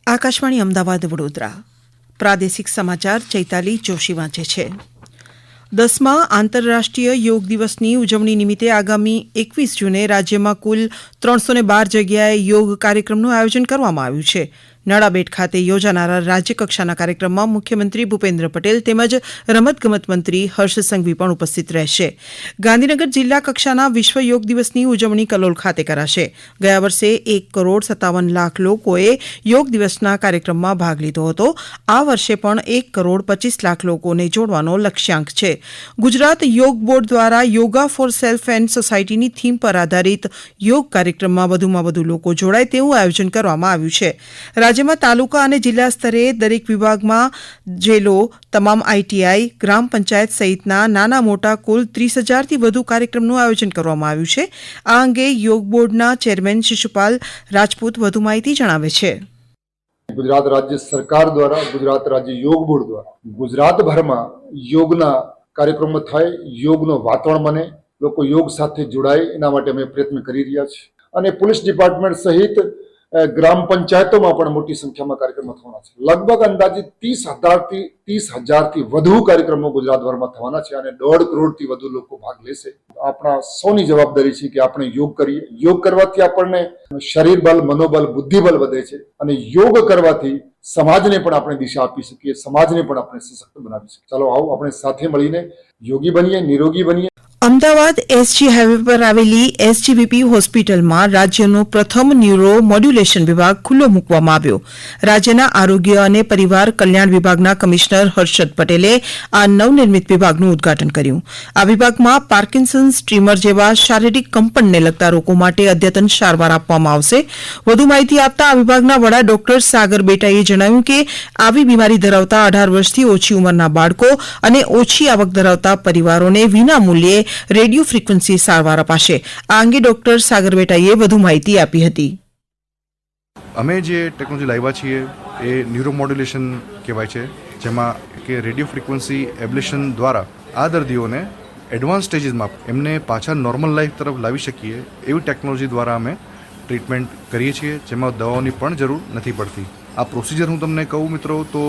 આકાશવાણી અમદાવાદ વડોદરા પ્રાદેશિક સમાચાર ચૈતાલી જોશી વાંચે છે. 10મા આંતરરાષ્ટ્રીય યોગ દિવસની ઉજવણી નિમિત્તે આગામી 21 જૂને રાજ્યમાં કુલ 312 જગ્યાએ યોગ કાર્યક્રમનું આયોજન કરવામાં આવ્યું છે. નાડાબેટ ખાતે યોજાનારા રાજ્યકક્ષાના કાર્યક્રમમાં મુખ્યમંત્રી ભૂપેન્દ્ર પટેલ તેમજ રમતગમત મંત્રી હર્ષ સંઘવી પણ ઉપસ્થિત રહેશે. ગાંધીનગર જિલ્લા કક્ષાના વિશ્વ યોગ દિવસની ઉજવણી કલોલ ખાતે કરાશે. ગયા વર્ષે 1,57,00,000 લોકોએ યોગ દિવસના કાર્યક્રમમાં ભાગ લીધો હતો. આ વર્ષે પણ 1,25,00,000 લોકોને જોડવાનો લક્ષ્યાંક છે. ગુજરાત યોગ બોર્ડ દ્વારા યોગા ફોર સેલ્ફ એન્ડ સોસાયટીની થીમ પર આધારિત યોગ કાર્યક્રમમાં વધુમાં વધુ લોકો જોડાય તેવું આયોજન કરવામાં આવ્યું છે. રાજ્યમાં તાલુકા અને જિલ્લા સ્તરે દરેક વિભાગમાં જેલો, તમામ આઈટીઆઈ, ગ્રામ પંચાયત સહિતના નાના મોટા કુલ 30,000થી વધુ કાર્યક્રમનું આયોજન કરવામાં આવ્યું છે. આ અંગે યોગ બોર્ડના ચેરમેન શિશુપાલ રાજપૂત વધુ માહિતી જણાવે છે. ગુજરાત રાજ્ય સરકાર દ્વારા, ગુજરાત રાજ્ય યોગ બોર્ડ દ્વારા ગુજરાતભરમાં યોગના કાર્યક્રમો થાય, યોગનું વાતાવરણ બને, લોકો યોગ સાથે જોડાય, એના માટે અમે પ્રયત્ન કરી રહ્યા છીએ. અને પોલીસ ડિપાર્ટમેન્ટ સહિત ગ્રામ પંચાયતોમાં પણ મોટી સંખ્યામાં કાર્યક્રમો થવાના છે. લગભગ અંદાજે 30,000થી વધુ કાર્યક્રમો ગુજરાતભરમાં થવાના છે અને 1.5 કરોડથી વધુ લોકો ભાગ લેશે. આપણા સૌની જવાબદારી છે કે આપણે યોગ કરીએ. યોગ કરવાથી આપણને શરીર બળ, મનોબળ, બુદ્ધિબળ વધે છે અને યોગ કરવાથી સમાજને પણ આપણે દિશા આપી શકીએ, સમાજને પણ આપણે સશક્ત બનાવી શકીએ. ચાલો આવો આપણે સાથે મળીને યોગી બનીએ, નિરોગી બનીએ. અમદાવાદ એસજી હાઈવે પર આવેલી એસજીવીપી હોસ્પિટલમાં રાજ્યનો પ્રથમ ન્યુરો મોડ્યુલેશન વિભાગ ખુલ્લો મૂકવામાં આવ્યો. રાજ્યના આરોગ્ય અને પરિવાર કલ્યાણ વિભાગના કમિશનર હર્ષદ પટેલે આ નવનિર્મિત વિભાગનું ઉદઘાટન કર્યું. આ વિભાગમાં પાર્કિન્સન્સ, ટ્રીમર જેવા શારીરિક કંપનને લગતા રોગો માટે અદ્યતન સારવાર આપવામાં આવશે. વધુ માહિતી આપતા આ વિભાગના વડા ડોક્ટર સાગર બેટાએ જણાવ્યું કે આવી બીમારી ધરાવતા 18 વર્ષથી ઓછી ઉંમરના બાળકો અને ઓછી આવક ધરાવતા પરિવારોને વિનામૂલ્યે રેડિયો ફ્રીક્વન્સી સારવાર અપાશે. આ અંગે ડોક્ટર સાગર બેટાઈએ વધુ માહિતી આપી હતી. અમે જે ટેકનોલોજી લાવ્યા છીએ એ ન્યુરોમોડ્યુલેશન કહેવાય છે, જેમાં કે રેડિયો ફ્રીક્વન્સી એબ્લેશન દ્વારા આ દર્દીઓને એડવાન્સ સ્ટેજીસમાં એમને પાછા નોર્મલ લાઈફ તરફ લાવી શકીએ એવી ટેકનોલોજી દ્વારા અમે ટ્રીટમેન્ટ કરીએ છીએ, જેમાં દવાઓની પણ જરૂર નથી પડતી. આ પ્રોસિજર હું તમને કહું મિત્રો તો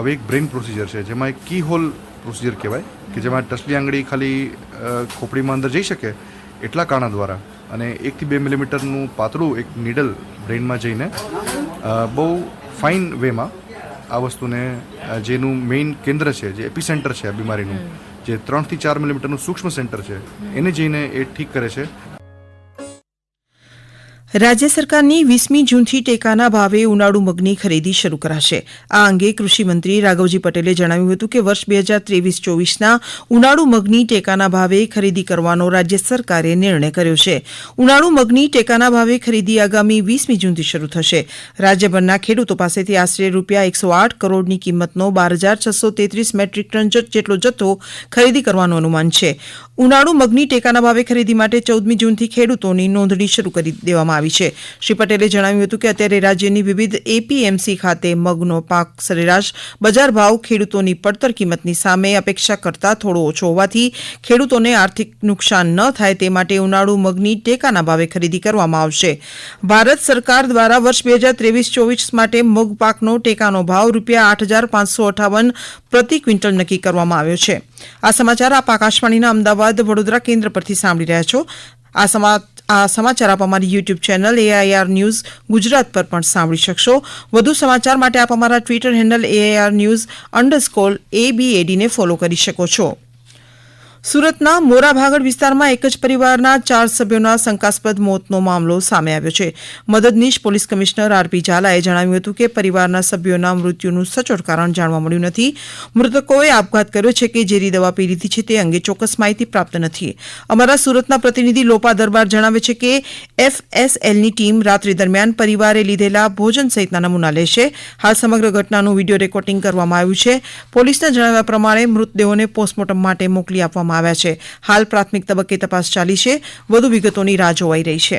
હવે એક બ્રેઇન પ્રોસિજર છે, જેમાં એક કી હોલ પ્રોસિજર કહેવાય કે જેમાં ટસલી આંગળી ખાલી ખોપડીમાં અંદર જઈ શકે એટલા કાણા દ્વારા અને 1 થી 2 મિલીમીટરનું પાતળું એક નીડલ બ્રેઇનમાં જઈને બહુ ફાઇન વેમાં આ વસ્તુને, જેનું મેઇન કેન્દ્ર છે, જે એપિસેન્ટર છે આ બીમારીનું, જે 3 થી 4 મિલીમીટરનું સૂક્ષ્મ સેન્ટર છે, એને જઈને એ ઠીક કરે છે. રાજ્ય સરકારની 20મી જૂનથી ટેકાના ભાવે ઉનાળુ મગની ખરીદી શરૂ કરાશે. આ અંગે કૃષિમંત્રી રાઘવજી પટેલે જણાવ્યું હતું કે વર્ષ 2023-24ના ઉનાળુ મગની ટેકાના ભાવે ખરીદી કરવાનો રાજ્ય સરકારે નિર્ણય કર્યો છે. ઉનાળુ મગની ટેકાના ભાવે ખરીદી આગામી 20મી જૂનથી શરૂ થશે. રાજ્યભરના ખેડૂતો પાસેથી આશરે ₹108 કરોડની કિંમતનો 12,633 મેટ્રિક ટન જેટલો જથ્થો ખરીદી કરવાનું અનુમાન છે. ઉનાળુ મગની ટેકાના ભાવે ખરીદી માટે 14મી જૂનથી ખેડૂતોની નોંધણી શરૂ કરી દેવામાં આવી છે. શ્રી પટેલે જણાવ્યું હતું કે અત્યારે રાજ્યની વિવિધ એપીએમસી ખાતે મગનો પાક સરેરાશ બજાર ભાવ ખેડૂતોની પડતર કિંમતની સામે અપેક્ષા કરતાં થોડો ઓછો હોવાથી ખેડૂતોને આર્થિક નુકસાન ન થાય તે માટે ઉનાળુ મગની ટેકાના ભાવે ખરીદી કરવામાં આવશે. ભારત સરકાર દ્વારા વર્ષ 2023-24 માટે મગ પાકનો ટેકાનો ભાવ ₹8,558 પ્રતિ ક્વિન્ટલ નક્કી કરવામાં આવ્યો છે. આ સમાચાર આપ આકાશવાણીના અમદાવાદ વડોદરા કેન્દ્ર પરથી સાંભળી રહ્યા છો. આ સમાચાર આપ અમારી YouTube channel AIR news Gujarat પર પણ સાંભળી શકશો. વધુ સમાચાર માટે આપ અમારા ટ્વિટર હેન્ડલ AIR_ABAD ને ફોલો કરી શકો છો. સુરતના મોરાભાગળ વિસ્તારમાં એક જ પરિવારના 4 સભ્યોના શંકાસ્પદ મોતનો મામલો સામે આવ્યો છે. મદદનીશ પોલીસ કમિશનર RP ઝાલાએ જણાવ્યું હતું કે પરિવારના સભ્યોના મૃત્યુનું સચોટ કારણ જાણવા મળ્યું નથી. મૃતકોએ આપઘાત કર્યો છે કે ઝેરી દવા પી લીધી છે તે અંગે ચોક્કસ માહિતી પ્રાપ્ત નથી. અમારા સુરતના પ્રતિનિધિ લોપા દરબાર જણાવે છે કે FSLની ટીમ રાત્રિ દરમિયાન પરિવારે લીધેલા ભોજન સહિતના નમૂના લેશે. હાલ સમગ્ર ઘટનાનું વિડીયો રેકોર્ડિંગ કરવામાં આવ્યું છે. પોલીસના જણાવ્યા પ્રમાણે મૃતદેહોને પોસ્ટમોર્ટમ માટે મોકલી આપવામાં આવ્યા છે. હાલ પ્રાથમિક તબક્કે તપાસ ચાલી છે. વધુ વિગતોની રાહ જોવાઈ રહી છે.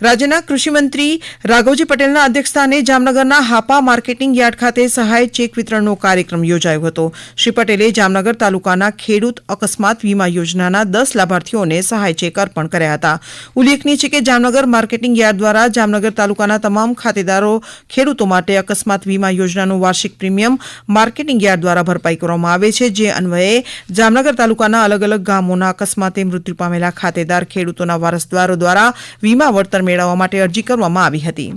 રાજ્યના કૃષિમંત્રી રાઘવજી પટેલના અધ્યક્ષસ્થાને જામનગરના હાપા માર્કેટિંગ યાર્ડ ખાતે સહાય ચેક વિતરણનો કાર્યક્રમ યોજાયો હતો. શ્રી પટેલે જામનગર તાલુકાના ખેડૂત અકસ્માત વીમા યોજનાના 10 લાભાર્થીઓને સહાય ચેક અર્પણ કર્યા હતા. ઉલ્લેખનીય છે કે જામનગર માર્કેટિંગ યાર્ડ દ્વારા જામનગર તાલુકાના તમામ ખાતેદારો ખેડૂતો માટે અકસ્માત વીમા યોજનાનું વાર્ષિક પ્રીમિયમ માર્કેટિંગ યાર્ડ દ્વારા ભરપાઈ કરવામાં આવે છે. જે અન્વયે જામનગર તાલુકાના અલગ અલગ ગામોના અકસ્માતે મૃત્યુ પામેલા ખાતેદાર ખેડૂતોના વારસદારો દ્વારા વીમા વળતર મેળવવા માટે અરજી કરવામાં આવી હતી.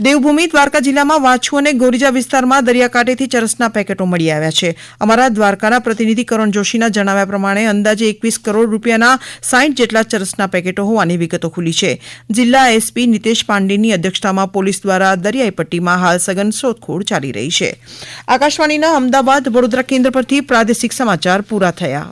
દેવભૂમિ દ્વારકા જિલ્લામાં વાછુ અને ગોરીજા વિસ્તારમાં દરિયાકાંઠેથી ચરસના પેકેટો મળી આવ્યા છે. અમારા દ્વારકાના પ્રતિનિધિ કરણ જોશીના જણાવ્યા પ્રમાણે અંદાજે 21 કરોડ રૂપિયાના 60 જેટલા ચરસના પેકેટો હોવાની વિગતો ખુલી છે. જિલ્લા એસપી નિતેશ પાંડેની અધ્યક્ષતામાં પોલીસ દ્વારા દરિયાઈ પટ્ટીમાં હાલ સઘન શોધખોળ ચાલી રહી છે. આકાશવાણીના અમદાવાદ વડોદરા કેન્દ્ર પરથી પ્રાદેશિક સમાચાર પૂરા થયા.